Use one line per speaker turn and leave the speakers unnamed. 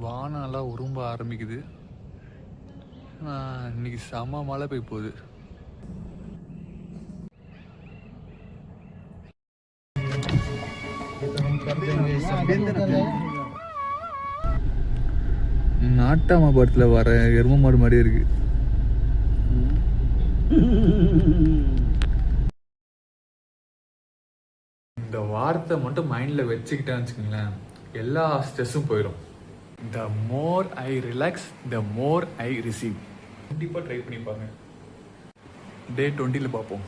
வானம்லாம் உரும்ப ஆரம்பிக்குது. இன்னைக்கு செம மழை பெய்ய போகுது. நாட்டாம படத்துல வர எரும மாடு மாதிரியே இருக்கு. இந்த வார்த்தை மட்டும் மைண்ட்ல வச்சுக்கிட்டேன்னு வச்சுக்கோங்களேன், எல்லா ஸ்ட்ரெஸ்ஸும் போயிடும். The more I relax, the more I receive. கண்டிப்பாக ட்ரை பண்ணி பாருங்க. Day 20 பார்ப்போம்.